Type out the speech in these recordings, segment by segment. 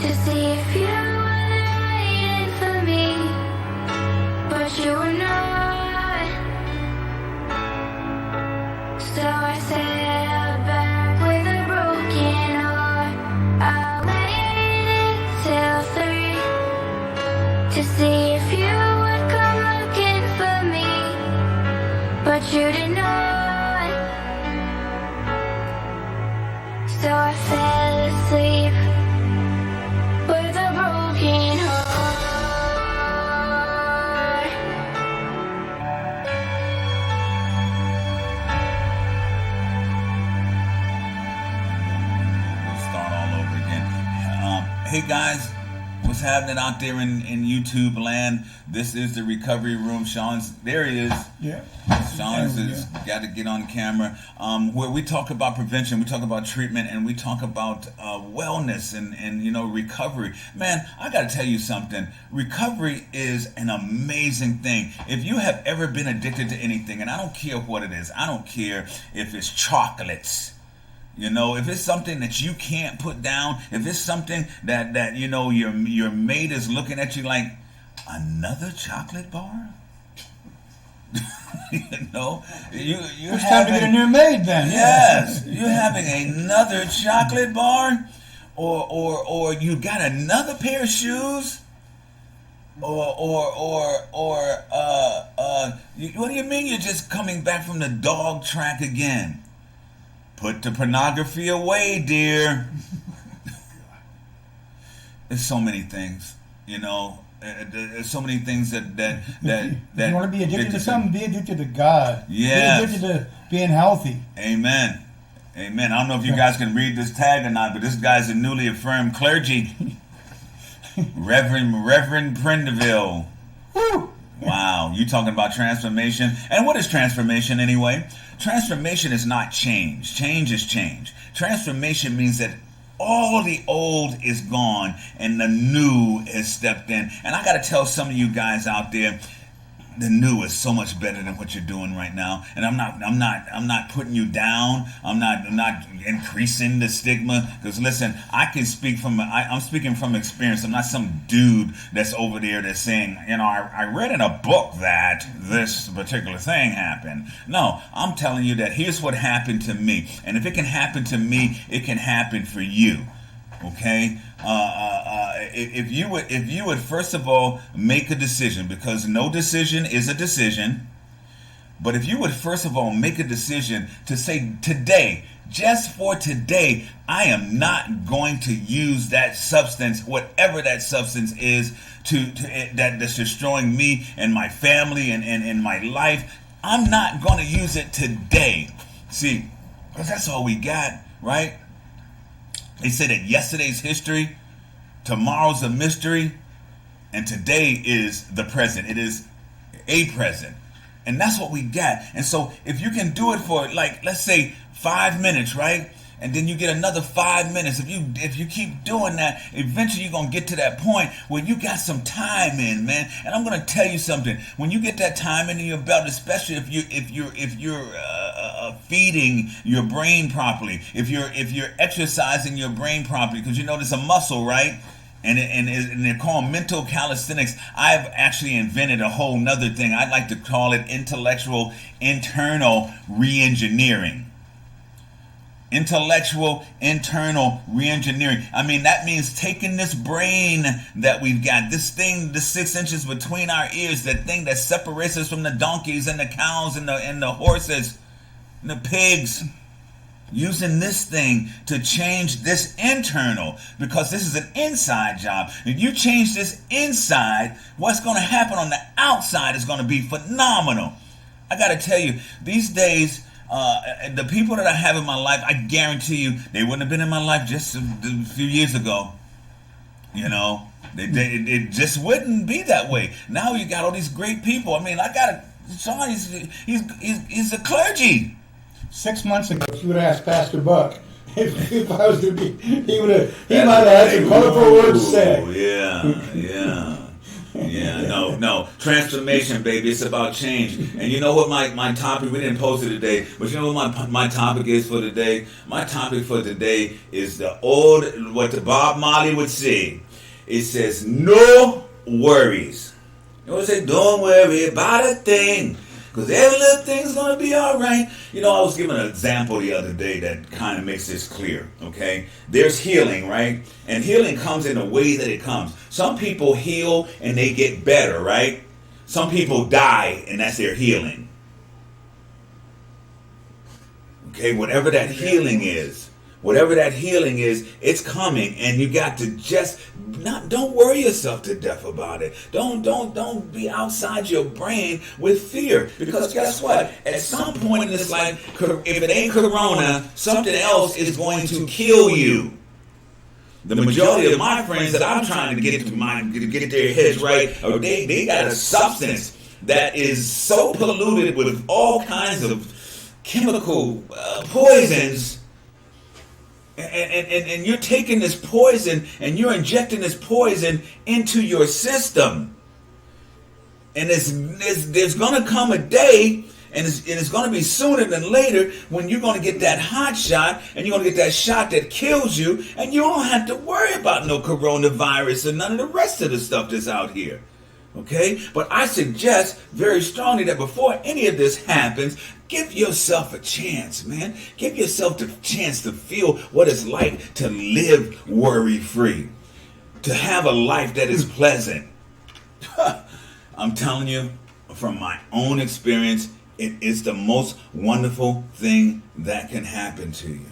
to see if you were waiting for me, but you were not. So I sat back with a broken heart. I waited till 3 to see if you would come looking for me, but you did not. So I fell asleep with a broken heart. We'll start all over again. Hey guys, what's happening out there in YouTube land? This is the Recovery Room. Sean's there. He is. Yeah. Sean's has got to get on camera. Where we talk about prevention, we talk about treatment, and we talk about wellness and recovery. Man, I got to tell you something. Recovery is an amazing thing. If you have ever been addicted to anything, and I don't care what it is, I don't care if it's chocolates. If it's something that you can't put down, if it's something that your mate is looking at you like, another chocolate bar? It's time to get a new maid then. Yes, you're having another chocolate bar, or you got another pair of shoes, what do you mean you're just coming back from the dog track again? Put the pornography away, dear. There's so many things, There's so many things that if you want to be addicted to something, be addicted to God. Yes. Be addicted to being healthy. Amen. Amen. I don't know if you guys can read this tag or not, but this guy's a newly affirmed clergy. Reverend Prindeville. Woo! Wow. You talking about transformation. And what is transformation anyway? Transformation is not change. Change is change. Transformation means that all the old is gone and the new has stepped in. And I got to tell some of you guys out there, the new is so much better than what you're doing right now. And I'm not putting you down. I'm not increasing the stigma. Because listen, I'm speaking from experience. I'm not some dude that's over there that's saying, I read in a book that this particular thing happened. No, I'm telling you that here's what happened to me. And if it can happen to me, it can happen for you. Okay? If you would first of all make a decision, because no decision is a decision, but if you would first of all make a decision to say today, just for today, I am not going to use that substance, whatever that substance is, that's destroying me and my family and my life. I'm not going to use it today. See, because that's all we got, right? They say that yesterday's history, tomorrow's a mystery, and today is the present. It is a present. And that's what we got. And so if you can do it for, let's say 5 minutes, right? And then you get another 5 minutes. If you keep doing that, eventually you're gonna get to that point where you got some time in, man. And I'm gonna tell you something. When you get that time into your belt, especially if you're feeding your brain properly, if you're exercising your brain properly, because there's a muscle, right? And they're called mental calisthenics. I've actually invented a whole nother thing. I'd like to call it intellectual internal re-engineering. Intellectual internal re-engineering. I mean, that means taking this brain that we've got, this thing, the 6 inches between our ears, that thing that separates us from the donkeys and the cows and the horses and the pigs, using this thing to change this internal, because this is an inside job. If you change this inside, what's going to happen on the outside is going to be phenomenal. I got to tell you, these days, the people that I have in my life, I guarantee you, they wouldn't have been in my life just a few years ago. It just wouldn't be that way. Now you got all these great people. I mean, Sean, he's a clergy. 6 months ago, if you would have asked Pastor Buck if I was to be, he might have had some colorful words to say. Yeah. No. transformation, baby. It's about change. And you know what my topic, we didn't post it today, but you know what my topic is for today? My topic for today is what the Bob Marley would say. It says, no worries. You know what it say? Don't worry about a thing. Because every little thing's going to be all right. You know, I was given an example the other day that kind of makes this clear, okay? There's healing, right? And healing comes in the way that it comes. Some people heal and they get better, right? Some people die and that's their healing. Okay, whatever that healing is. Whatever that healing is, it's coming, and you got to just don't worry yourself to death about it. Don't be outside your brain with fear, because guess what? At some point in this life, if it ain't corona, something else is going to kill you. The majority of my friends that I'm trying to get their heads right, they got a substance that is so polluted with all kinds of chemical poisons. And you're taking this poison and you're injecting this poison into your system. And there's going to come a day, and it's going to be sooner than later, when you're going to get that hot shot, and you're going to get that shot that kills you, and you don't have to worry about no coronavirus and none of the rest of the stuff that's out here. Okay? But I suggest very strongly that before any of this happens, give yourself a chance, man. Give yourself the chance to feel what it's like to live worry-free, to have a life that is pleasant. I'm telling you, from my own experience, it is the most wonderful thing that can happen to you.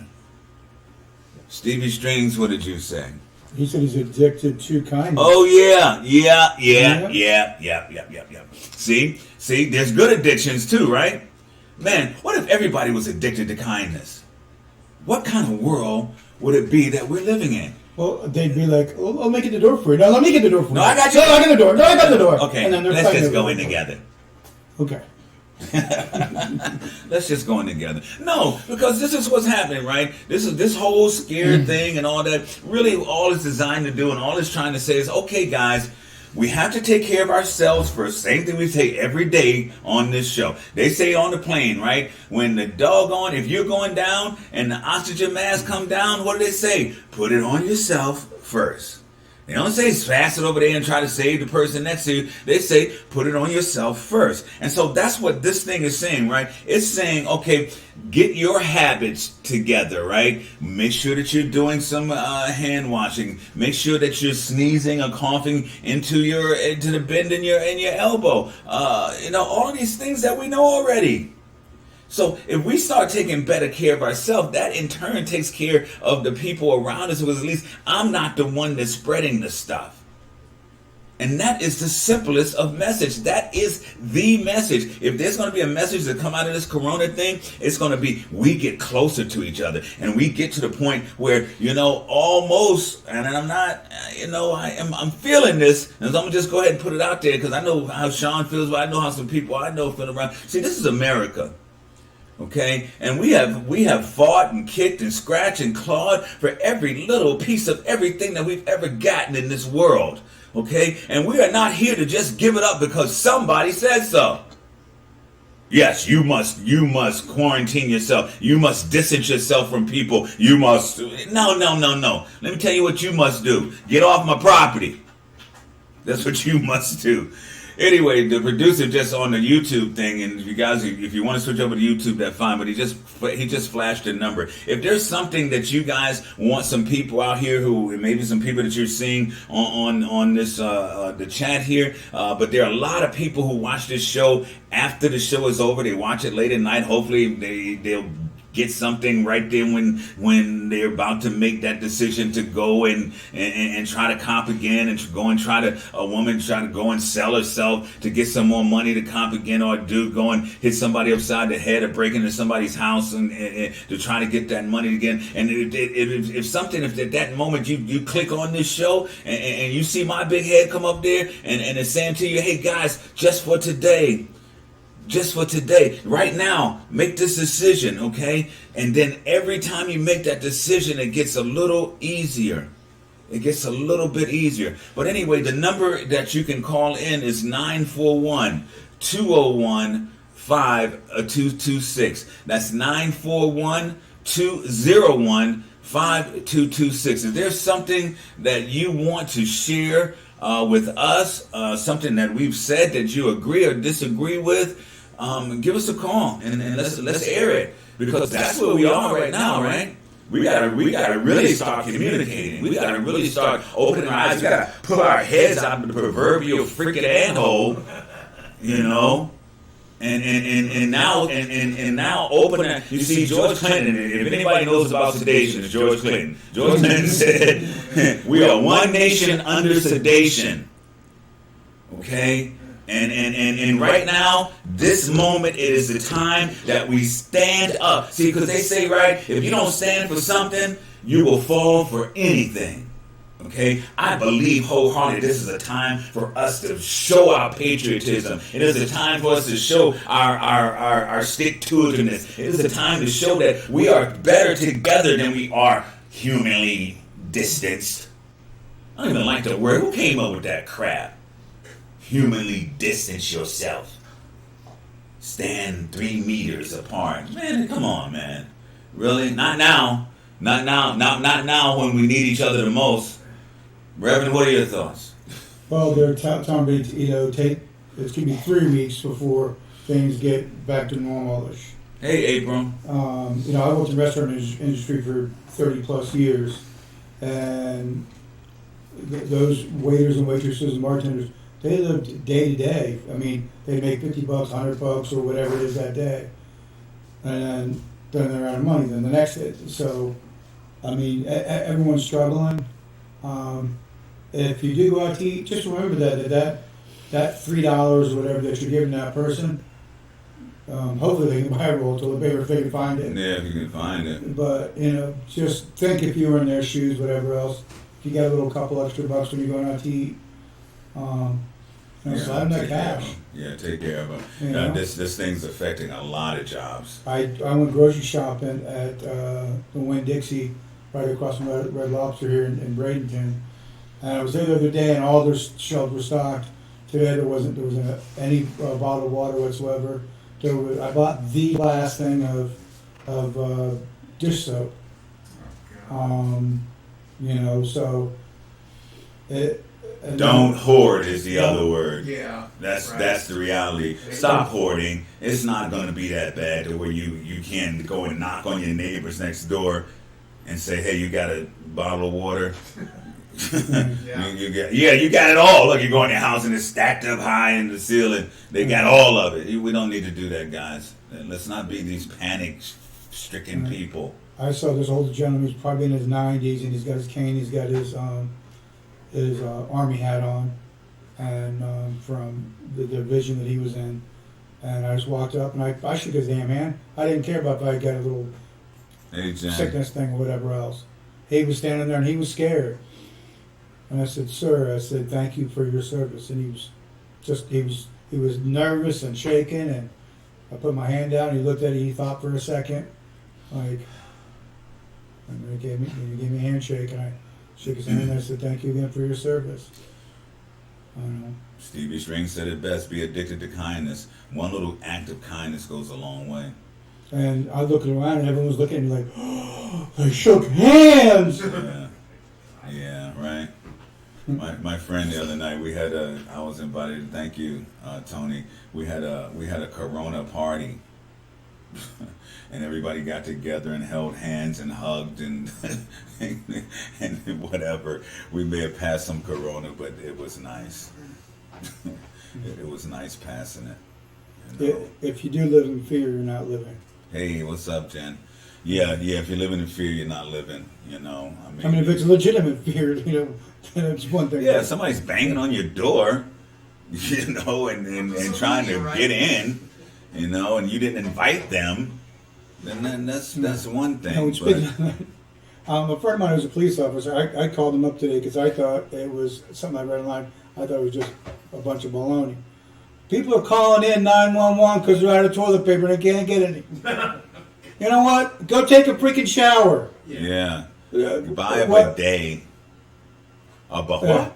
Stevie Strings, what did you say? He said he's addicted to kindness. Oh, yeah. See, there's good addictions too, right? Man, what if everybody was addicted to kindness? What kind of world would it be that we're living in? Well, they'd be like, oh, I'll make it the door for you. No, let me get the door for you. No, I got you. No, I got the door. No, I got the door. Okay, and then let's just go in together. Okay. Let's just go in together. No, because this is what's happening, right? This whole scared thing and all that. Really, all it's designed to do and all it's trying to say is, okay, guys, we have to take care of ourselves first. Same thing we say every day on this show. They say on the plane, right? When the doggone, if you're going down and the oxygen mask come down, what do they say? Put it on yourself first. They don't say fast it over there and try to save the person next to you. They say put it on yourself first. And so that's what this thing is saying, right? It's saying, okay, get your habits together, right? Make sure that you're doing some hand washing. Make sure that you're sneezing or coughing into the bend in your elbow. All these things that we know already. So if we start taking better care of ourselves, that in turn takes care of the people around us, because at least I'm not the one that's spreading the stuff. And that is the simplest of message. That is the message. If there's going to be a message that come out of this corona thing, it's going to be we get closer to each other. And we get to the point where, almost, and I'm not, I'm feeling this. And so I'm going to just go ahead and put it out there, because I know how Sean feels, but I know how some people I know feel around. See, this is America. Okay, and we have fought and kicked and scratched and clawed for every little piece of everything that we've ever gotten in this world. Okay, and we are not here to just give it up because somebody said so. Yes, you must quarantine yourself. You must distance yourself from people. You must. No. Let me tell you what you must do. Get off my property. That's what you must do. Anyway, the producer just on the YouTube thing, and if you want to switch over to YouTube, that's fine. But he just flashed a number. If there's something that you guys want, some people out here who maybe some people that you're seeing on this the chat here, but there are a lot of people who watch this show after the show is over. They watch it late at night. Hopefully, they'll get something right there when they're about to make that decision to go and try to comp again, and a woman try to go and sell herself to get some more money to comp again, or a dude go and hit somebody upside the head or break into somebody's house and to try to get that money again. And if at that moment you click on this show and you see my big head come up there and it's saying to you, hey guys, just for today, right now, make this decision, okay? And then every time you make that decision, it gets a little easier. it gets a little bit easier. But anyway, the number that you can call in is 941-201-5226. That's 941-201-5226. If there's something that you want to share with us, something that we've said that you agree or disagree with, give us a call and let's air it, because that's where we are right now, right? We gotta really start communicating. We gotta really start opening our eyes. We gotta pull our heads out of the proverbial freaking anthole, you know. And now open it. You see, George Clinton, if anybody knows about sedation, it's George Clinton. George Clinton said, we are one nation under sedation. Okay? And right now, this moment, it is the time that we stand up. See, because they say, right, if you don't stand for something, you will fall for anything. Okay, I believe wholeheartedly this is a time for us to show our patriotism. It is a time for us to show our stick-to-itiveness. It is a time to show that we are better together than we are humanly distanced. I don't even like the word. Who came up with that crap? Humanly distance yourself. Stand 3 meters apart. Man, come on, man. Really? Not now. Not now when we need each other the most. Reverend, what are your thoughts? Well, they're telling me, it's going to be 3 weeks before things get back to normal-ish. Hey, Abram. I worked in the restaurant industry for 30 plus years, and those waiters and waitresses and bartenders, they lived day to day. I mean, they make $50, $100, or whatever it is that day, and then they're out of money. Then the next day, so I mean, everyone's struggling. If you do go out to eat, just remember that $3 or whatever that you're giving that person, hopefully they can buy a roll until they can find it. Yeah, if you can find it. But, just think if you were in their shoes, whatever else, if you got a little couple extra bucks when you're going out to eat, slide them that cash. Yeah, take care of them. This thing's affecting a lot of jobs. I went grocery shopping at the Winn-Dixie, right across from Red Lobster here in Bradenton. And I was there the other day, and all their shelves were stocked. Today there wasn't any bottled water whatsoever. I bought the last thing of dish soap. So don't hoard is the other word. Yeah, that's the reality. Stop hoarding. It's not going to be that bad to where you can go and knock on your neighbors next door and say, hey, you got a bottle of water? You got it all. Look, you go in your house and it's stacked up high in the ceiling. They got all of it. We don't need to do that, guys. Let's not be these panic-stricken people. I saw this older gentleman. He's probably in his 90s, and he's got his cane. He's got his army hat on, and from the division that he was in. And I just walked up and I shook his damn hand. I didn't care about if I got a little sickness thing or whatever else. He was standing there and he was scared. And I said, sir, thank you for your service. And he was nervous and shaking, and I put my hand down, he looked at it, he thought for a second, and he gave me a handshake, and I shook his hand, and I said, thank you again for your service. I don't know. Stevie String said it best, be addicted to kindness. One little act of kindness goes a long way. And I looked around, and everyone was looking at me like, oh, they shook hands! Yeah, right. My friend the other night, I was invited. Thank you, Tony. We had a Corona party, and everybody got together and held hands and hugged and and whatever. We may have passed some Corona, but it was nice. It was nice passing it. If you do live in fear, you're not living. Hey, what's up, Jen? Yeah. If you're living in fear, you're not living. I mean, if it's legitimate fear, then it's one thing. Yeah, somebody's banging on your door, and trying to get in, and you didn't invite them. Then that's one thing. A friend of mine who's a police officer, I called him up today because I thought it was something I read online. I thought it was just a bunch of baloney. People are calling in 911 because they're out of toilet paper and they can't get any. You know what? Go take a freaking shower. Yeah. Buy a bidet. But Yeah. what?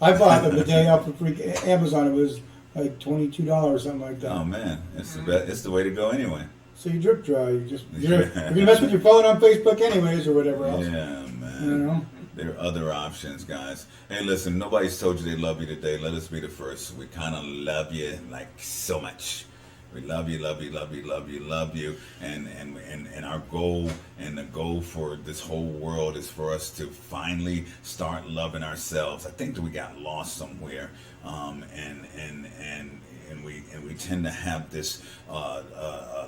I bought them the day off of free Amazon. It was like $22 or something like that. Oh man, it's the way to go anyway. So you drip dry. If you mess with your phone on Facebook anyways or whatever else. Yeah, man. You know? There are other options, guys. Hey, listen, nobody's told you they love you today. Let us be the first. We kind of love you like so much. We love you, love you, love you, love you, love you. And our goal and the goal for this whole world is for us to finally start loving ourselves. I think that we got lost somewhere. And we tend to have this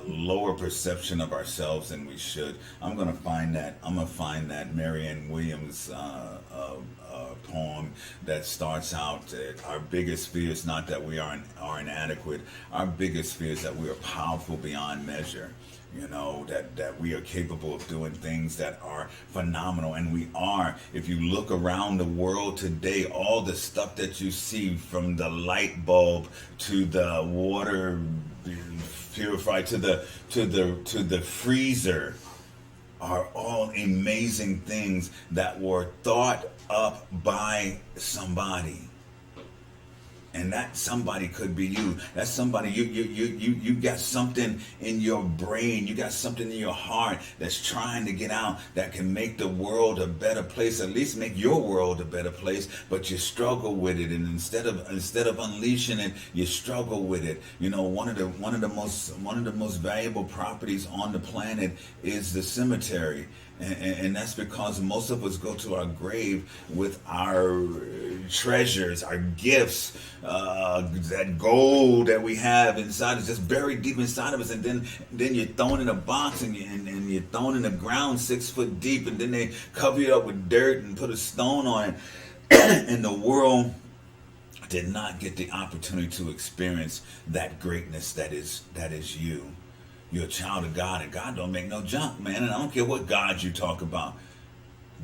lower perception of ourselves than we should. I'm gonna find that Marianne Williams poem that starts out, our biggest fear is not that we are inadequate. Our biggest fear is that we are powerful beyond measure. You know, that we are capable of doing things that are phenomenal, and we are. If you look around the world today, all the stuff that you see, from the light bulb to the water purified to the freezer, are all amazing things that were thought up by somebody. And that somebody could be you. That's somebody, you got something in your brain, you got something in your heart that's trying to get out, that can make the world a better place, at least make your world a better place, but you struggle with it. And instead of unleashing it, you struggle with it. You know, one of the most valuable properties on the planet is the cemetery. And that's because most of us go to our grave with our treasures, our gifts, that gold that we have inside us, just buried deep inside of us. And then you're thrown in a box and you're thrown in the ground 6 foot deep, and then they cover you up with dirt and put a stone on it. And the world did not get the opportunity to experience that greatness that is you. You're a child of God, and God don't make no junk, man. And I don't care what God you talk about.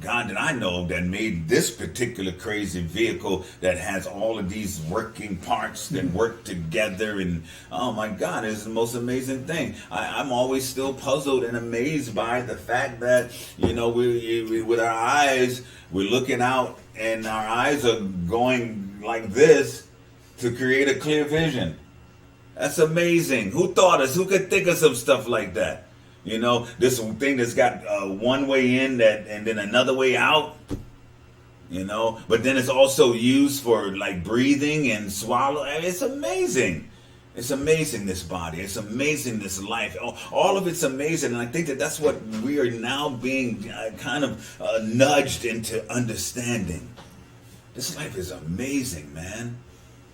God that I know that made this particular crazy vehicle that has all of these working parts that work together, and oh my God, it's the most amazing thing. I'm always still puzzled and amazed by the fact that, you know, we with our eyes, we're looking out, and our eyes are going like this to create a clear vision. That's amazing. Who thought us? Who could think of some stuff like that? You know, this thing that's got one way in and then another way out. You know, but then it's also used for like breathing and swallow. I mean, it's amazing. It's amazing, this body. It's amazing, this life. All of it's amazing. And I think that's what we are now being kind of nudged into understanding. This life is amazing, man.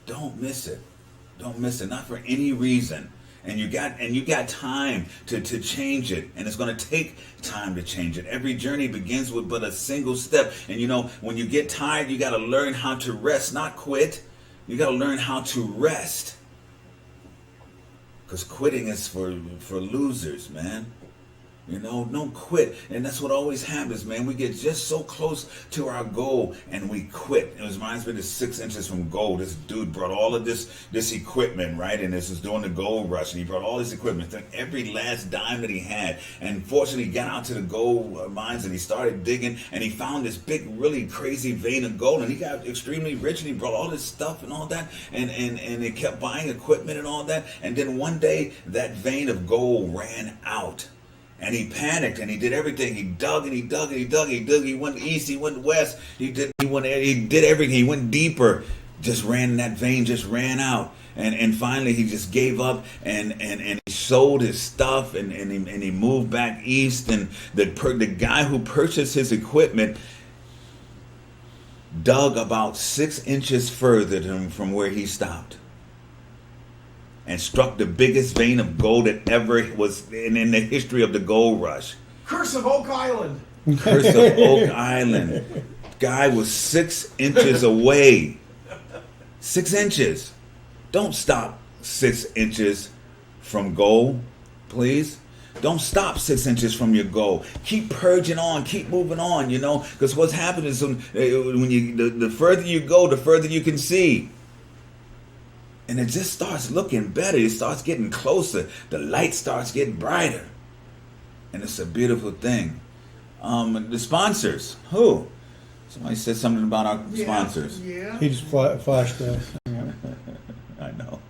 Don't miss it. Don't miss it, not for any reason. And you got time to change it, and it's going to take time to change it. Every journey begins with but a single step. And you know, when you get tired, you got to learn how to rest, not quit. You got to learn how to rest, because quitting is for losers, man. You know, don't quit. And that's what always happens, man. We get just so close to our goal and we quit. It reminds me of the 6 inches from gold. This dude brought all of this equipment, right? And this was during the gold rush. And he brought all this equipment, every last dime that he had. And fortunately, he got out to the gold mines and he started digging. And he found this big, really crazy vein of gold. And he got extremely rich, and he brought all this stuff and all that. And he kept buying equipment and all that. And then one day, that vein of gold ran out. And he panicked, and he did everything. He dug and he dug and he dug. He went east, he went west. He did everything. He went deeper. That vein just ran out. And finally he just gave up and he sold his stuff and he moved back east. And the guy who purchased his equipment dug about 6 inches further from where he stopped, and struck the biggest vein of gold that ever was in the history of the gold rush. Curse of Oak Island. Curse of Oak Island. Guy was 6 inches away. 6 inches. Don't stop 6 inches from goal, please. Don't stop 6 inches from your goal. Keep purging on. Keep moving on, you know. Because what's happening is when the further you go, the further you can see. And it just starts looking better. It starts getting closer. The light starts getting brighter. And it's a beautiful thing. The sponsors. Who? Somebody said something about our sponsors. Yeah. He just flashed us. I know.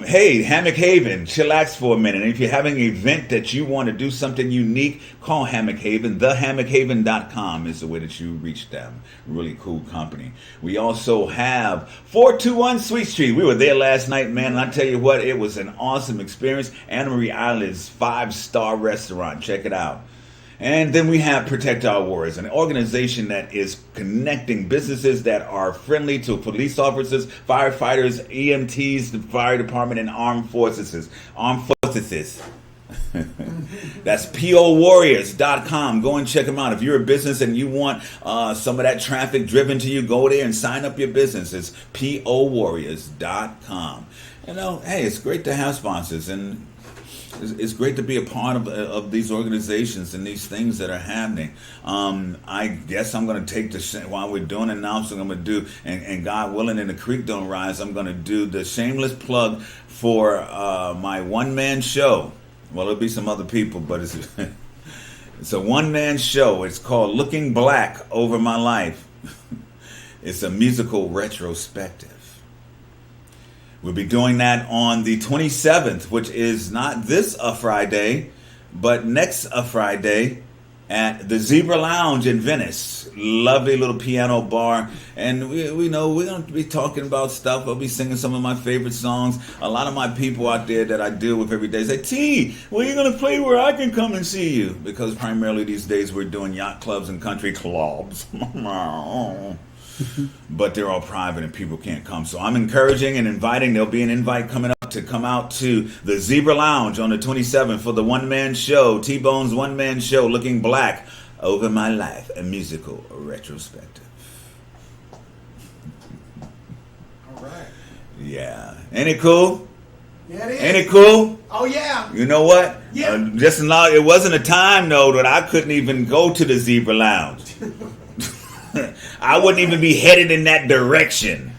Hey, Hammock Haven, chillax for a minute. And if you're having an event that you want to do something unique, call Hammock Haven. TheHammockHaven.com is the way that you reach them. Really cool company. We also have 421 Sweet Street. We were there last night, man, and I tell you what, it was an awesome experience. Anna Marie Island's 5-star restaurant. Check it out. And then we have Protect Our Warriors, an organization that is connecting businesses that are friendly to police officers, firefighters, EMTs, the fire department, and armed forces. That's POWarriors.com. Go and check them out. If you're a business and you want some of that traffic driven to you, go there and sign up your business. It's POWarriors.com. You know, hey, it's great to have sponsors, and it's great to be a part of these organizations and these things that are happening. I guess I'm going to take while we're doing announcing, I'm going to do, and God willing, and the creek don't rise, I'm going to do the shameless plug for my one-man show. Well, there'll be some other people, but it's a one-man show. It's called Looking Black Over My Life. It's a musical retrospective. We'll be doing that on the 27th, which is not this Friday, but next Friday at the Zebra Lounge in Venice. Lovely little piano bar. And we know we're going to be talking about stuff. I'll be singing some of my favorite songs. A lot of my people out there that I deal with every day say, T, where are you going to play where I can come and see you? Because primarily these days we're doing yacht clubs and country clubs. But they're all private and people can't come. So I'm encouraging and inviting. There'll be an invite coming up to come out to the Zebra Lounge on the 27th for the one-man show, T-Bone's one-man show, Looking Black Over My Life, a musical retrospective. All right. Yeah. Ain't it cool? Yeah, it is. Ain't it cool? Oh, yeah. You know what? Yeah. It wasn't a time, though, that I couldn't even go to the Zebra Lounge. I wouldn't even be headed in that direction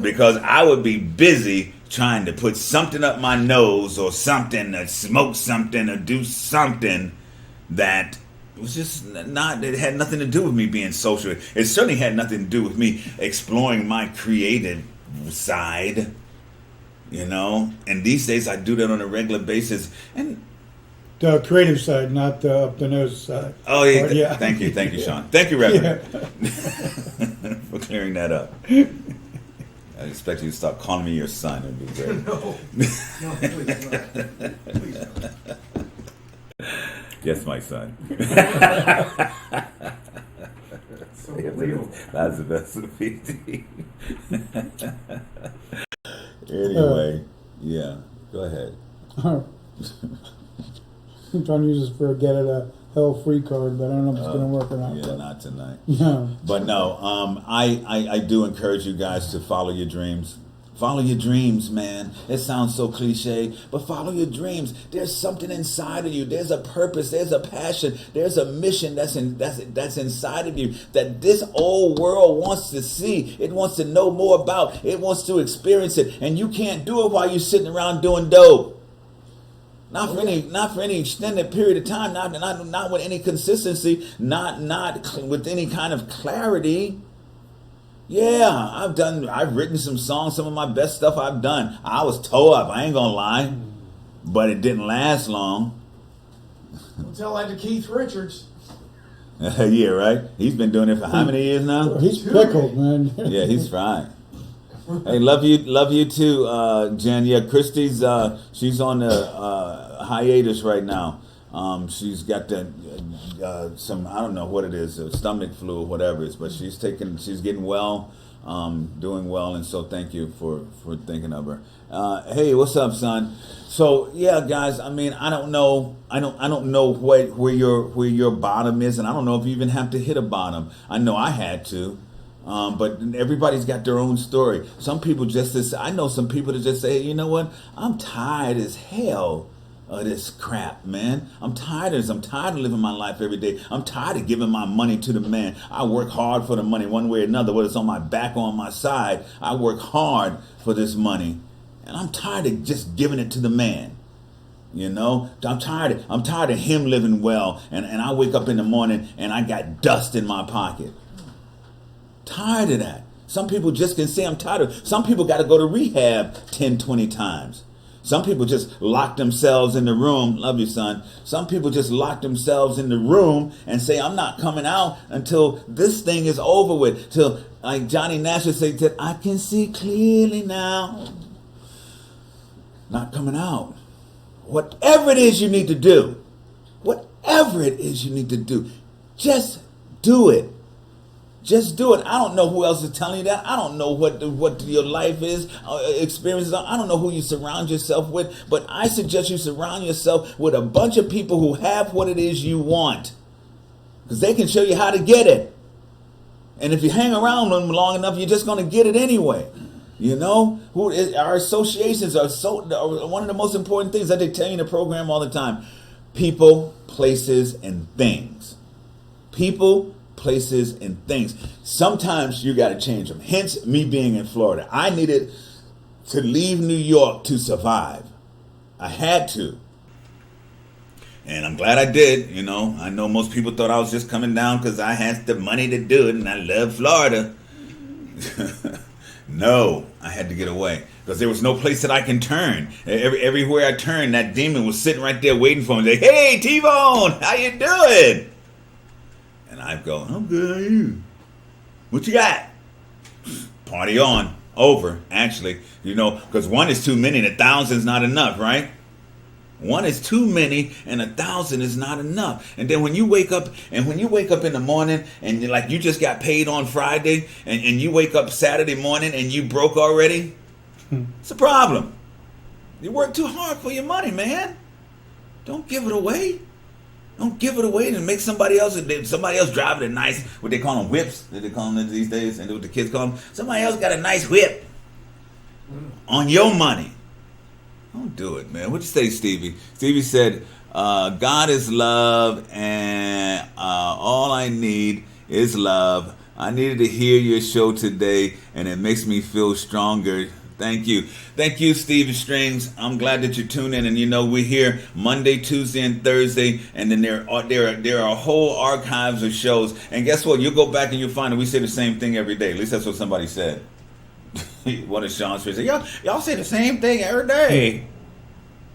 because I would be busy trying to put something up my nose or something, or smoke something, or do something that was just not, it had nothing to do with me being social. It certainly had nothing to do with me exploring my creative side, you know. And these days I do that on a regular basis. And The creative side, not the up the nose side. oh yeah, Or, yeah. Thank you, Sean. Thank you, Reverend, Yeah. for clearing that up. I expect you to stop calling me your son. It'd be great. No, please not. Please not. Yes, my son. So real. That's the best of the PT. Anyway, yeah, go ahead. I'm trying to use this for a get at a hell free card, but I don't know if it's going to work or not. Yeah, but, not tonight. no. But no, I do encourage you guys to follow your dreams. Follow your dreams, man. It sounds so cliche, but follow your dreams. There's something inside of you. There's a purpose. There's a passion. There's a mission that's inside of you that this old world wants to see. It wants to know more about. It wants to experience it, and you can't do it while you're sitting around doing dope. Not for any extended period of time. Not with any consistency. Not with any kind of clarity. Yeah, I've written some songs, some of my best stuff I've done. I was tore up, I ain't gonna lie. But it didn't last long. Don't tell that to Keith Richards. Yeah, right? He's been doing it for how many years now? He's pickled, man. Yeah, he's fried. Hey, love you too, Jen. Yeah, Christy's she's on the hiatus right now. She's got some, I don't know what it is, stomach flu or whatever it is, but she's getting well, doing well, and so thank you for thinking of her. Hey, what's up, son? So yeah, guys, I mean, I don't know where your bottom is, and I don't know if you even have to hit a bottom. I know I had to. But everybody's got their own story. Some people I know some people that just say, hey, you know what? I'm tired as hell of this crap, man. I'm tired of living my life every day. I'm tired of giving my money to the man. I work hard for the money one way or another, whether it's on my back or on my side. I work hard for this money. And I'm tired of just giving it to the man. You know, I'm tired of him living well, and I wake up in the morning and I got dust in my pocket. Tired of that. Some people just can say I'm tired of. Some people got to go to rehab 10, 20 times. Some people just lock themselves in the room. Love you, son. Some people just lock themselves in the room and say, I'm not coming out until this thing is over with. Till, like Johnny Nash would say, that I can see clearly now. Not coming out. Whatever it is you need to do, just do it. Just do it. I don't know who else is telling you that. I don't know what your life is, experiences are. I don't know who you surround yourself with, but I suggest you surround yourself with a bunch of people who have what it is you want, because they can show you how to get it. And if you hang around them long enough, you're just going to get it anyway. You know, our associations are one of the most important things that they tell you in the program all the time. People, places, and things. People, places, and things. Sometimes you got to change them. Hence, me being in Florida. I needed to leave New York to survive. I had to. And I'm glad I did. You know, I know most people thought I was just coming down because I had the money to do it and I love Florida. No, I had to get away because there was no place that I can turn. Everywhere I turned, that demon was sitting right there waiting for me. Like, hey, T-Bone, how you doing? And I go, I'm good, how are you? What you got? Party on. Over, actually. You know, because one is too many and 1,000 is not enough, right? One is too many and 1,000 is not enough. And then when you wake up in the morning and you're like you just got paid on Friday and you wake up Saturday morning and you broke already, it's a problem. You work too hard for your money, man. Don't give it away. Don't give it away and make somebody else driving a nice, what they call them, whips, that they call them these days, and what the kids call them. Somebody else got a nice whip on your money. Don't do it, man. What'd you say, Stevie? Stevie said, God is love, and all I need is love. I needed to hear your show today, and it makes me feel stronger. Thank you. Thank you, Stevie Strings. I'm glad that you tuned in. And, you know, we're here Monday, Tuesday, and Thursday. And then there are whole archives of shows. And guess what? You'll go back and you'll find that we say the same thing every day. At least that's what somebody said. One of Sean's friends said, y'all say the same thing every day.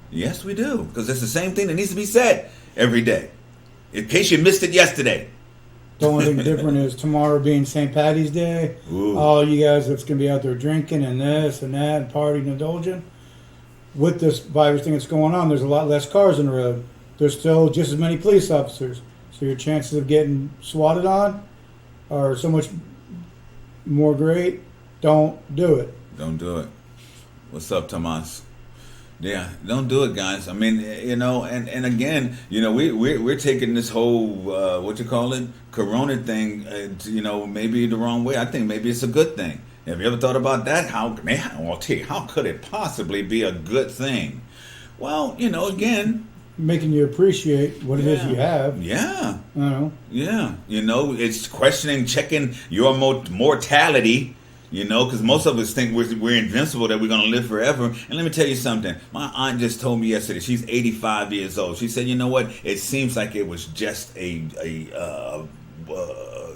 Yes, we do. Because it's the same thing that needs to be said every day. In case you missed it yesterday. The only thing different is tomorrow being St. Patty's Day. Ooh. All you guys that's going to be out there drinking and this and that and partying and indulging. With this virus thing that's going on, there's a lot less cars on the road. There's still just as many police officers. So your chances of getting swatted on are so much more great. Don't do it. Don't do it. What's up, Tomas? Yeah, don't do it, guys. I mean, you know, and again, you know, we're taking this whole Corona thing, you know, maybe the wrong way. I think maybe it's a good thing. Have you ever thought about that? I'll tell you, how could it possibly be a good thing? Well, you know, again, making you appreciate what it is you have. Yeah. I don't know. Yeah. You know, it's checking your mortality. You know, because most of us think we're invincible, that we're going to live forever. And let me tell you something. My aunt just told me yesterday, she's 85 years old. She said, you know what? It seems like it was just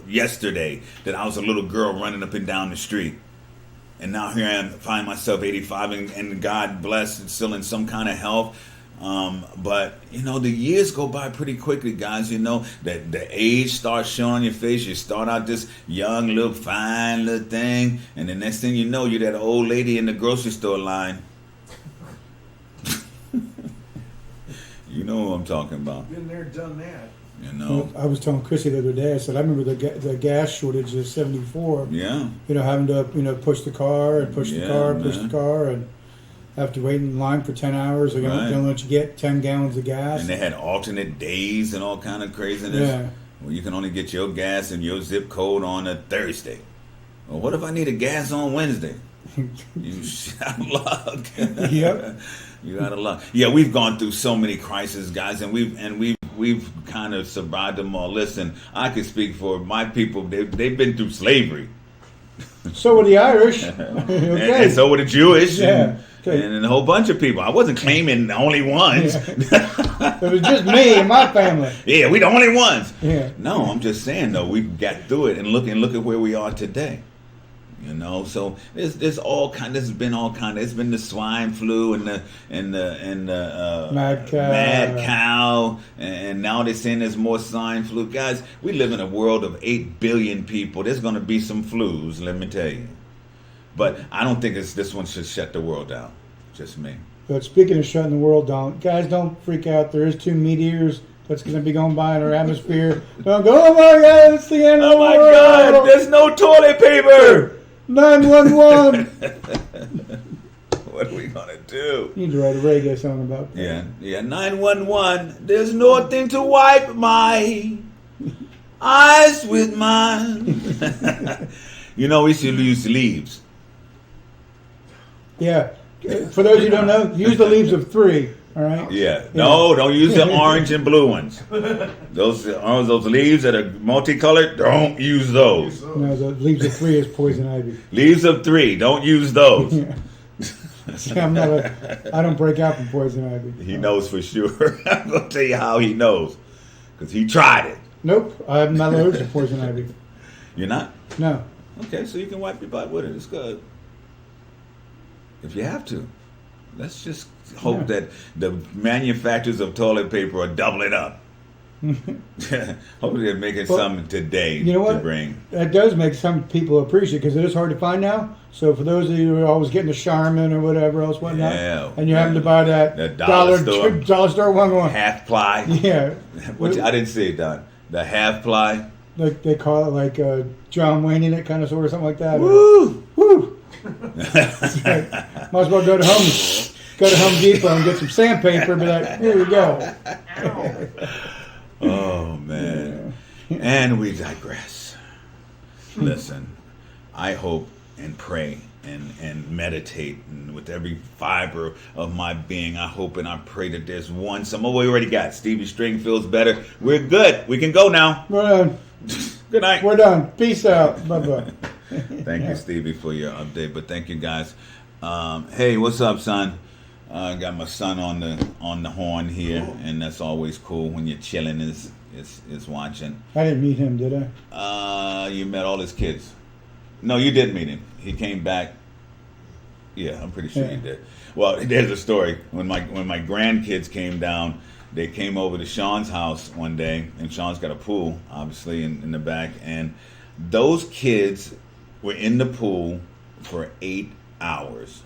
yesterday that I was a little girl running up and down the street. And now here I am, find myself 85 and God bless, and still in some kind of health. But, you know, the years go by pretty quickly, guys. You know, that the age starts showing on your face. You start out this young, little, fine little thing. And the next thing you know, you're that old lady in the grocery store line. You know who I'm talking about. Been there, done that. You know. Well, I was telling Chrissy the other day, I said, I remember the gas shortage of 74. Yeah. You know, having to, push the car and push the car and have to wait in line for 10 hours. Or they'll let you get 10 gallons of gas. And they had alternate days and all kind of craziness. Yeah. Well, you can only get your gas and your zip code on a Thursday. Well, what if I need a gas on Wednesday? You out of luck. Yep. You out of luck. Yeah, we've gone through so many crises, guys, and we've kind of survived them all. Listen, I can speak for my people. They've been through slavery. So were the Irish. Okay. And so were the Jewish. Yeah. Okay. and a whole bunch of people. I wasn't claiming the only ones. It was just me and my family. Yeah, we the only ones. Yeah. No, I'm just saying though, we got through it and look at where we are today. You know, so there's all kind. There's been all kind. It's been the swine flu and the Mad cow, and now they're saying there's more swine flu. Guys, we live in a world of 8 billion people. There's going to be some flus, let me tell you. But I don't think this one should shut the world down. Just me. But speaking of shutting the world down, guys, don't freak out. There is 2 meteors that's going to be going by in our atmosphere. Don't go, oh my God, it's the end of the Oh my world. God, there's no toilet paper. 911. What are we gonna do? You need to write a reggae song about that. Yeah. 911. There's nothing to wipe my eyes with mine. You know, we should use leaves. Yeah. For those who don't know, use the leaves of 3. All right. Yeah. No, don't use the orange and blue ones. Those leaves that are multicolored, don't use those. No, the leaves of 3 is poison ivy. Leaves of 3, don't use those. Yeah. See, I don't break out from poison ivy. He knows for sure. I'm gonna tell you how he knows, because he tried it. Nope, I'm not allergic to poison ivy. You're not? No. Okay, so you can wipe your butt with it. It's good. If you have to. Let's just hope that the manufacturers of toilet paper are doubling up. Hopefully they're making some today You know what? to bring. That does make some people appreciate, because it is hard to find now. So for those of you who are always getting the Charmin or whatever else, whatnot, Yeah, and you're having to buy that dollar store. dollar store one going, Half ply. yeah, Which I didn't see it done. The half ply. like they call it like John Wayne in it, kind of sort of something like that. Woo! Woo! It's like, might as well go to Home Depot and get some sandpaper. But like, here we go. Oh man. And we digress. Listen, I hope and pray and meditate, and with every fiber of my being, I hope and I pray that there's one. Some of we already got. Stevie String feels better. We're good. We can go now. We're done. Good night. We're done. Peace out. Bye bye. Thank you, Stevie, for your update. But thank you, guys. Hey, what's up, son? I got my son on the horn here, and that's always cool when you're chilling is watching. I didn't meet him, did I? You met all his kids. No, you did meet him. He came back. Yeah, I'm pretty sure you did. Well, there's a story. When my grandkids came down, they came over to Sean's house one day, and Sean's got a pool, obviously, in the back, and those kids were in the pool for 8 hours.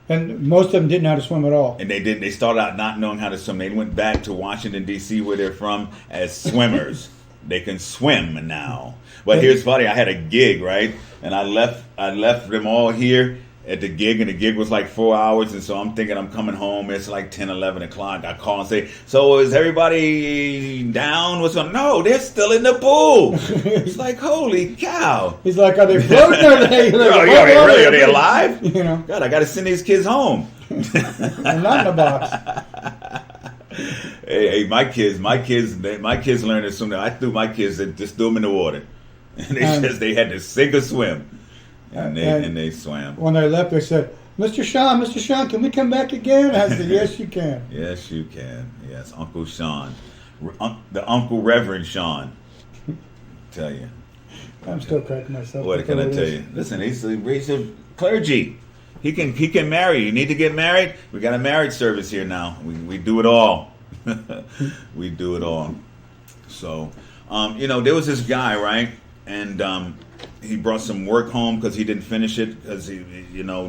And most of them didn't know how to swim at all. And they started out not knowing how to swim. They went back to Washington, D.C., where they're from, as swimmers. They can swim now. But here's funny. I had a gig, right? And I left them all here at the gig, and the gig was like 4 hours. And so I'm thinking I'm coming home. It's like 10, 11 o'clock. I call and say, so is everybody down? What's going on? No, they're still in the pool. It's like, holy cow. He's like, are they floating or are they? Are they alive? You know, God, I got to send these kids home. they're not in a box. Hey, my kids learned to swim. I threw my kids and just threw them in the water, and they had to sink or swim, and they swam. When they left, they said, Mr. Sean, can we come back again? I said, yes, you can. Yes, you can. Yes, Uncle Sean, the Uncle Reverend Sean. Tell you. I'm still cracking myself. What can I tell you? Listen, he's a clergy. He can marry. You need to get married? We got a marriage service here now. We do it all. We do it all. So, there was this guy, right? And he brought some work home because he didn't finish it because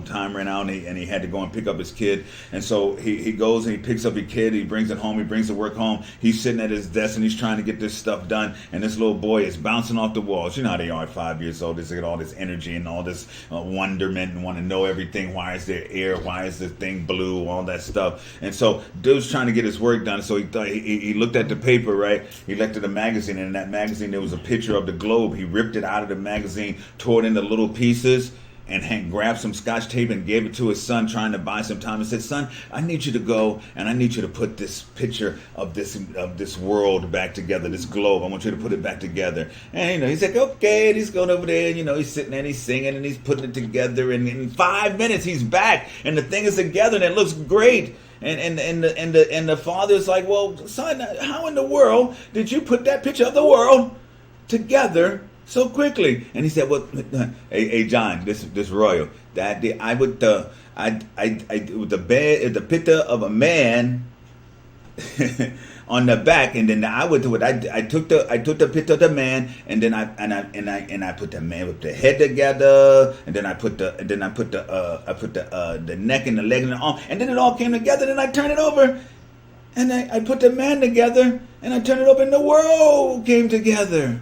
time ran out and he had to go and pick up his kid. And so he goes and he picks up his kid. He brings it home. He brings the work home. He's sitting at his desk and he's trying to get this stuff done. And this little boy is bouncing off the walls. You know how they are at 5 years old. They get all this energy and all this wonderment and want to know everything. Why is there air? Why is the thing blue? All that stuff. And so dude's trying to get his work done. So he looked at the paper, right? He looked at the magazine, and in that magazine there was a picture of the globe. He ripped it out of the magazine, tore it into little pieces, and grabbed some scotch tape and gave it to his son, trying to buy some time, and said, "Son, I need you to go and I need you to put this picture of this world back together, this globe. I want you to put it back together." And he's like, "Okay." And he's going over there, and he's sitting there and he's singing and he's putting it together, and in 5 minutes he's back and the thing is together and it looks great. And the father's like, "Well, son, how in the world did you put that picture of the world together so quickly?" And he said, "Well, hey John, this Royal, that I would with the picture of a man on the back, and then I took the picture of the man, and then I put the man with the head together, and then I put the neck and the leg and the arm, and then it all came together. Then I turned it over, and I put the man together, and I turned it over, and the world came together."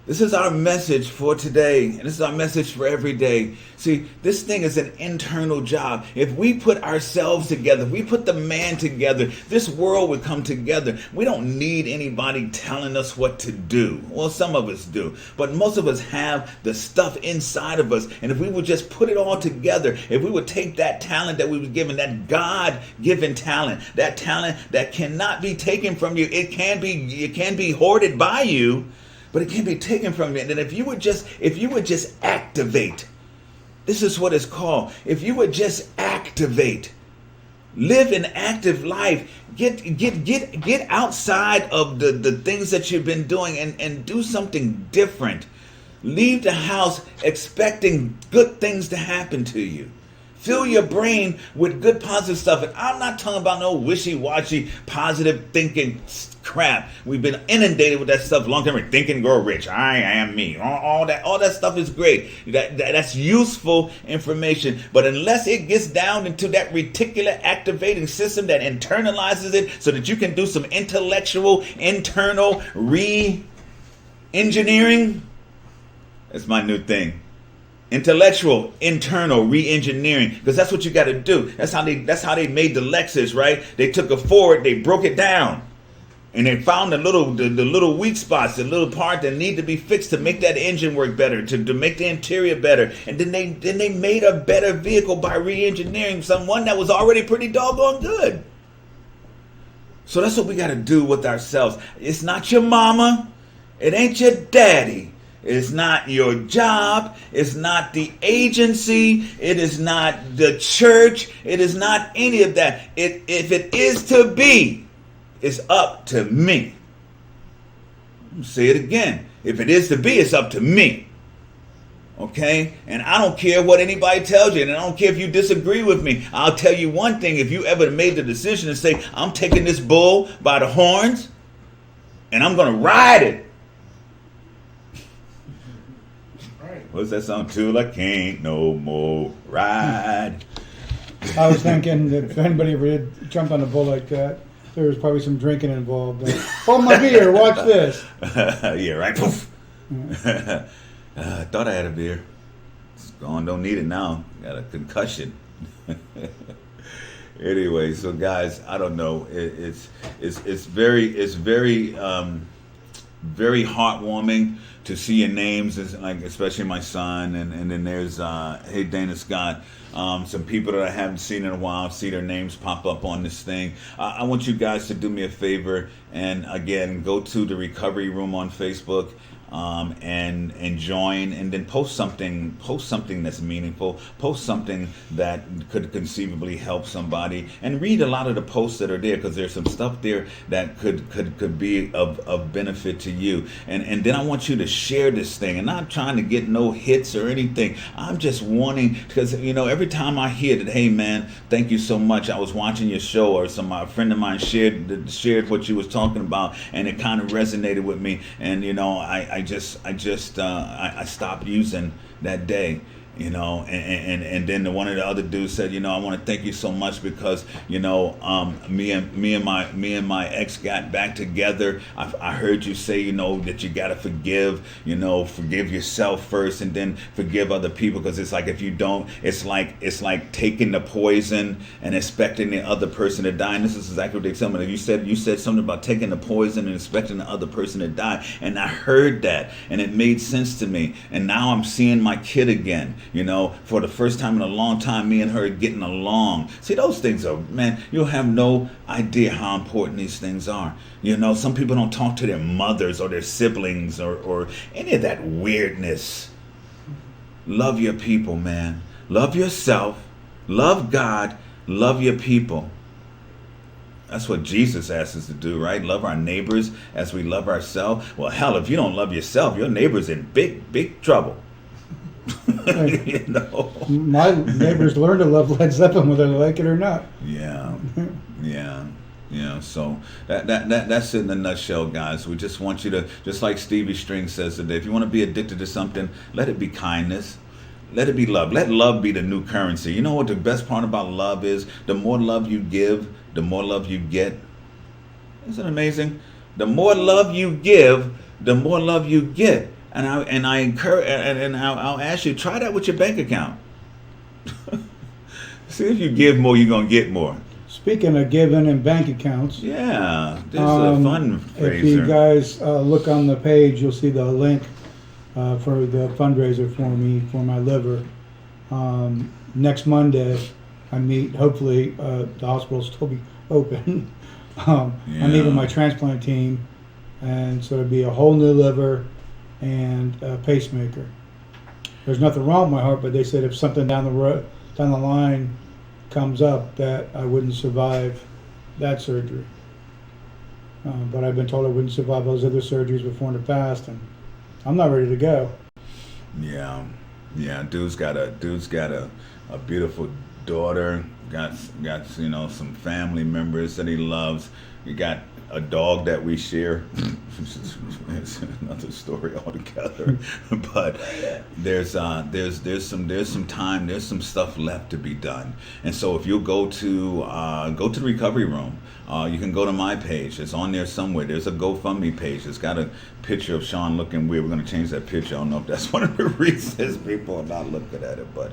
This is our message for today, and this is our message for every day. See, this thing is an internal job. If we put ourselves together, if we put the man together, this world would come together. We don't need anybody telling us what to do. Well, some of us do, but most of us have the stuff inside of us. And if we would just put it all together, if we would take that talent that we were given, that God-given talent that cannot be taken from you, it can be hoarded by you, but it can't be taken from you. And then if you would just activate, this is what it's called. If you would just activate, live an active life, get outside of the things that you've been doing and do something different. Leave the house expecting good things to happen to you. Fill your brain with good positive stuff. And I'm not talking about no wishy-washy positive thinking crap. We've been inundated with that stuff long time. Think and Grow Rich. I am me. All that stuff is great. That's useful information. But unless it gets down into that reticular activating system that internalizes it so that you can do some intellectual internal re-engineering, that's my new thing. Intellectual internal re-engineering, because that's what you got to do. That's how they made the Lexus, right? They took a Ford, they broke it down, and they found the little weak spots, the little part that need to be fixed to make that engine work better, to make the interior better, and then they made a better vehicle by re-engineering someone that was already pretty doggone good. So that's what we got to do with ourselves. It's not your mama, it ain't your daddy. It's not your job. It's not the agency. It is not the church. It is not any of that. If it is to be, it's up to me. I'll say it again. If it is to be, it's up to me. Okay? And I don't care what anybody tells you, and I don't care if you disagree with me. I'll tell you one thing. If you ever made the decision to say, I'm taking this bull by the horns, and I'm going to ride it. What's that song? Till I can't no more ride. I was thinking that if anybody ever did jump on a bull like that, there was probably some drinking involved. Hold my beer, watch this. Yeah, right. Poof. I thought I had a beer. It's gone. Don't need it now. Got a concussion. Anyway, so guys, I don't know. It's very very heartwarming to see your names, like especially my son, and then there's hey Dana Scott, some people that I haven't seen in a while, see their names pop up on this thing. I want you guys to do me a favor, and again, go to the Recovery Room on Facebook. And join, and then post something that's meaningful, post something that could conceivably help somebody, and read a lot of the posts that are there, because there's some stuff there that could be of benefit to you. And then I want you to share this thing, and not trying to get no hits or anything. I'm just wanting, because every time I hear that, hey man, thank you so much, I was watching your show, or a friend of mine shared what you was talking about, and it kind of resonated with me, and I stopped using that day. And then one of the other dudes said, I want to thank you so much because me and my ex got back together. I heard you say that you gotta forgive yourself first and then forgive other people, because it's like if you don't, it's like taking the poison and expecting the other person to die. And this is exactly what they tell me. You said something about taking the poison and expecting the other person to die, and I heard that and it made sense to me. And now I'm seeing my kid again. For the first time in a long time, me and her getting along. See, those things are, man, you'll have no idea how important these things are. Some people don't talk to their mothers or their siblings or any of that weirdness. Love your people, man. Love yourself. Love God. Love your people. That's what Jesus asked us to do, right? Love our neighbors as we love ourselves. Well, hell, if you don't love yourself, your neighbor's in big, big trouble. My neighbors learn to love Led Zeppelin whether they like it or not. Yeah. So that's it in a nutshell, guys. We just want you to, just like Stevie String says today, if you want to be addicted to something, let it be kindness. Let it be love. Let love be the new currency. You know what the best part about love is? The more love you give, the more love you get. Isn't it amazing? The more love you give, the more love you get. And I encourage, and I'll ask you, try that with your bank account. See, if you give more, you're gonna get more. Speaking of giving and bank accounts, yeah, there's a fundraiser. If you guys look on the page, you'll see the link for the fundraiser for me for my liver. Next Monday, I meet. Hopefully, the hospital will still be open. I meet with my transplant team, and so it'll be a whole new liver and a pacemaker. There's nothing wrong with my heart, but they said if something down the line comes up, that I wouldn't survive that surgery. But I've been told I wouldn't survive those other surgeries before in the past, and I'm not ready to go. Yeah. Dude's got a beautiful daughter. Got some family members that he loves. We got a dog that we share. It's another story altogether. But there's some time, there's some stuff left to be done. And so if you'll go to the recovery room, you can go to my page. It's on there somewhere. There's a GoFundMe page. It's got a picture of Sean looking weird. We're going to change that picture. I don't know if that's one of the reasons people are not looking at it, but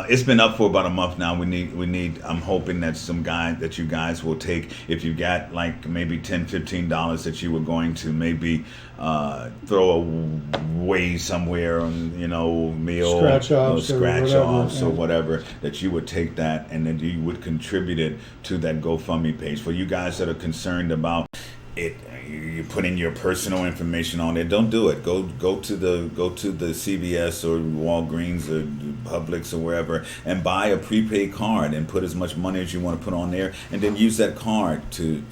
it's been up for about a month now. We need. I'm hoping that you guys will take, if you got like maybe $10-15 that you were going to maybe throw away somewhere on meal scratch-offs or whatever, that you would take that and then you would contribute it to that GoFundMe page. For you guys that are concerned about it, you put in your personal information on it, don't do it. Go to the CVS or Walgreens or Publix or wherever and buy a prepaid card and put as much money as you want to put on there, and then use that card to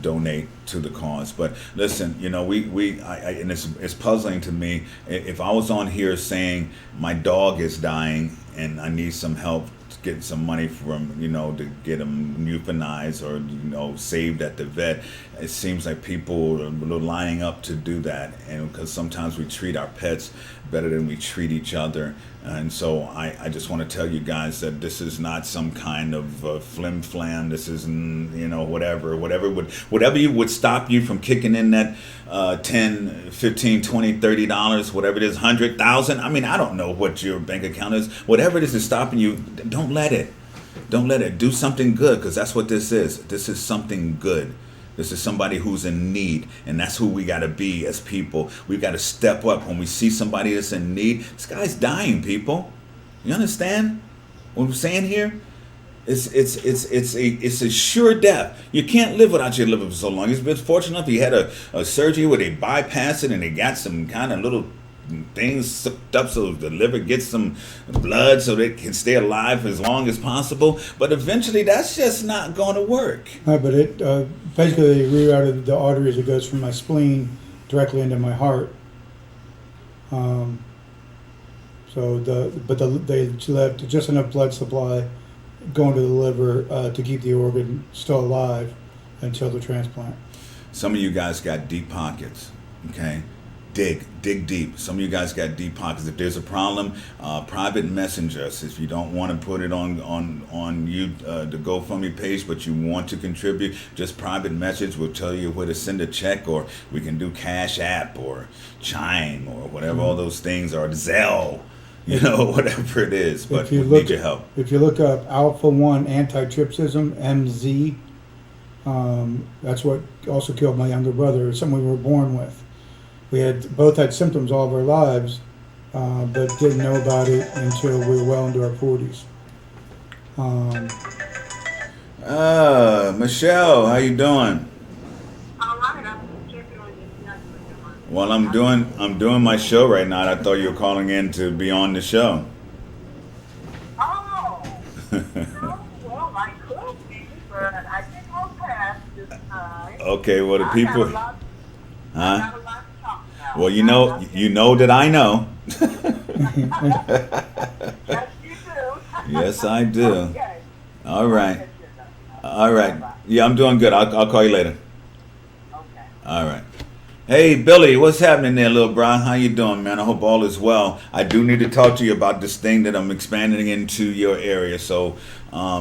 donate to the cause. But listen, and it's puzzling to me. If I was on here saying my dog is dying and I need some help getting some money from to get them euthanized or saved at the vet, it seems like people are lining up to do that, and because sometimes we treat our pets better than we treat each other. And so I just want to tell you guys that this is not some kind of flim flam. This isn't whatever would stop you from kicking in that $10, $15, $20, $30, whatever it is, $100,000. I mean, I don't know what your bank account is. Whatever it is stopping you, don't let it. Do something good, because that's what this is. This is something good. This is somebody who's in need, and that's who we got to be as people. We've got to step up when we see somebody that's in need. This guy's dying, people. You understand what I'm saying here? It's a sure death. You can't live without your liver for so long. He's been fortunate enough. He had a surgery where they bypassed it and they got some kind of little things sucked up so the liver gets some blood so they can stay alive as long as possible. But eventually that's just not going to work. But it basically they rerouted the arteries that goes from my spleen directly into my heart. They left just enough blood supply going to the liver to keep the organ still alive until the transplant. Some of you guys got deep pockets, okay? dig deep. Some of you guys got deep pockets. If there's a problem, private messenger us. If you don't want to put it on you the GoFundMe page, but you want to contribute, just private message. We'll tell you where to send a check, or we can do Cash App or Chime or whatever all those things are, Zelle, whatever it is. But we need your help. If you look up Alpha 1 antitrypsism, MZ, that's what also killed my younger brother. It's something we were born with. We both had symptoms all of our lives, but didn't know about it until we were well into our 40s. Michelle, how you doing? All right, I'm checking on you. Well, I'm doing my show right now. I thought you were calling in to be on the show. Oh, well, I could be, but I didn't go past this time. Okay, well, the people, I got a lot to talk about. well, you know that I know. Yes, you do. Yes, I do. Okay. All right. Yeah, I'm doing good. I'll call you later. Okay. All right. Hey, Billy, what's happening there, little bro? How you doing, man? I hope all is well. I do need to talk to you about this thing that I'm expanding into your area. So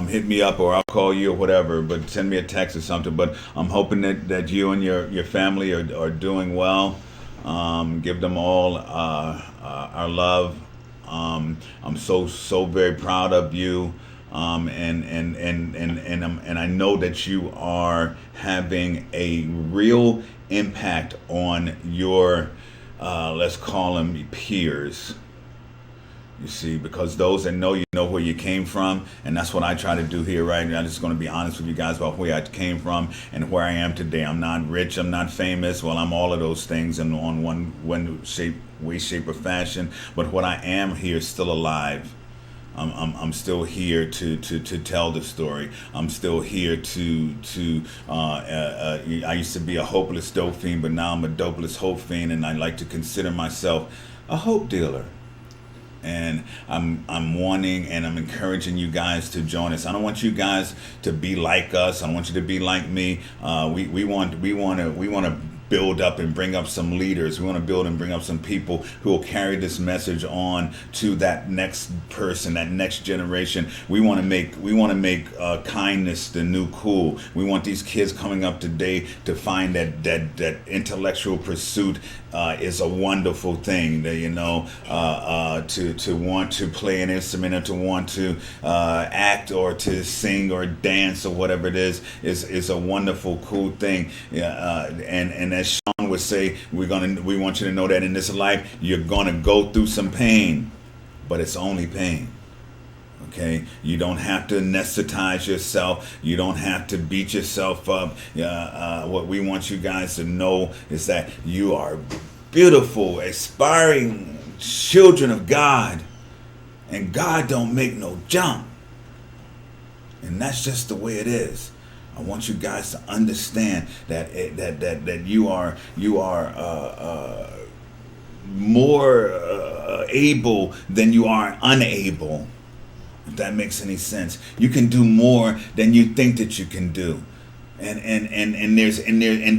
hit me up, or I'll call you or whatever, but send me a text or something. But I'm hoping that you and your family are doing well. Give them all our love. I'm so very proud of you. And I know that you are having a real impact on your let's call them peers. You see, because those that know you know where you came from, and that's what I try to do here, right? I'm just going to be honest with you guys about where I came from and where I am today. I'm not rich, I'm not famous. Well, I'm all of those things in on one way, shape, or fashion. But what I am here is still alive. I'm still here to tell the story. I'm still here I used to be a hopeless dope fiend, but now I'm a dopeless hope fiend, and I like to consider myself a hope dealer. And I'm wanting and I'm encouraging you guys to join us. I don't want you guys to be like us. I don't want you to be like me. We want to build up and bring up some leaders. We want to build and bring up some people who will carry this message on to that next person, that next generation. We want to make kindness the new cool. We want these kids coming up today to find that intellectual pursuit is a wonderful thing. That to want to play an instrument, or to want to act or to sing or dance or whatever it is a wonderful, cool thing. And as Sean would say, we want you to know that in this life you're gonna go through some pain, but it's only pain. Okay, you don't have to anesthetize yourself. You don't have to beat yourself up. What we want you guys to know is that you are beautiful, aspiring children of God, and God don't make no jump, and that's just the way it is. I want you guys to understand that you are more able than you are unable. If that makes any sense, you can do more than you think that you can do, and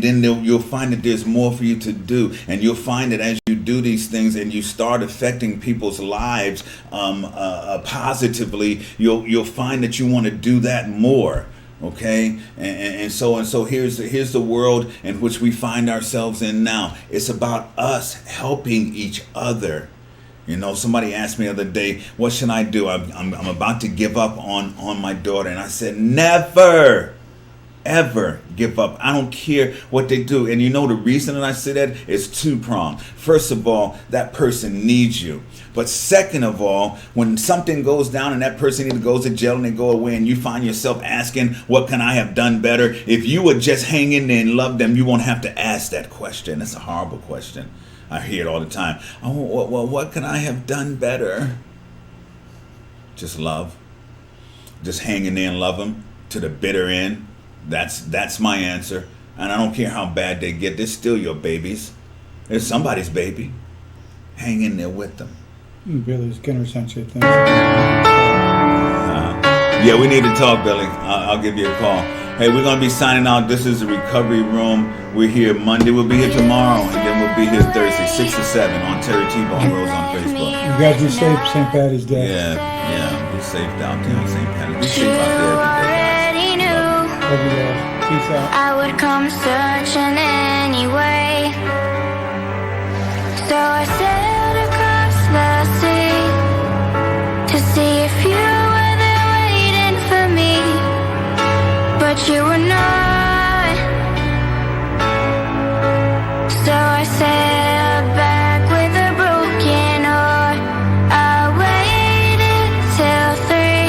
then you'll find that there's more for you to do, and you'll find that as you do these things and you start affecting people's lives positively, you'll find that you want to do that more. Okay, and so here's the world in which we find ourselves in now. It's about us helping each other. Somebody asked me the other day, what should I do? I'm about to give up on my daughter, and I said, never ever give up. I don't care what they do. And the reason that I say that is two-pronged. First of all, that person needs you. But second of all, when something goes down and that person either goes to jail and they go away, and you find yourself asking, what can I have done better? If you would just hang in there and love them, you won't have to ask that question. That's a horrible question. I hear it all the time. Oh, well, what can I have done better? Just love. Just hang in there and love them to the bitter end. That's my answer. And I don't care how bad they get. They're still your babies. They're somebody's baby. Hang in there with them. Billy Skinner sent you things. Yeah, we need to talk, Billy. I'll give you a call. Hey, we're going to be signing out. This is the Recovery Room. We're here Monday. We'll be here tomorrow. And then we'll be here Thursday, 6 to 7 on Terry T-Bone Rose on Facebook. You guys be safe, St. Patty's Day. Yeah. Be safe out there on St. Patrick's. Be safe out there every day, already guys. knew Love you guys. Peace out. I would come searching anyway. So I sailed across the sea to see if you were there waiting for me, but you were not. So I sailed back with a broken heart. I waited till 3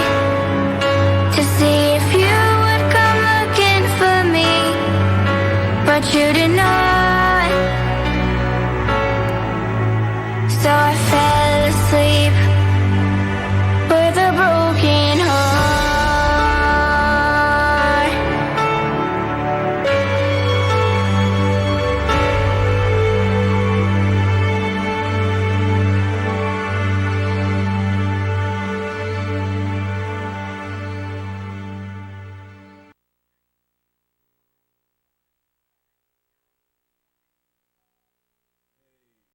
to see if you would come looking for me, but you did not.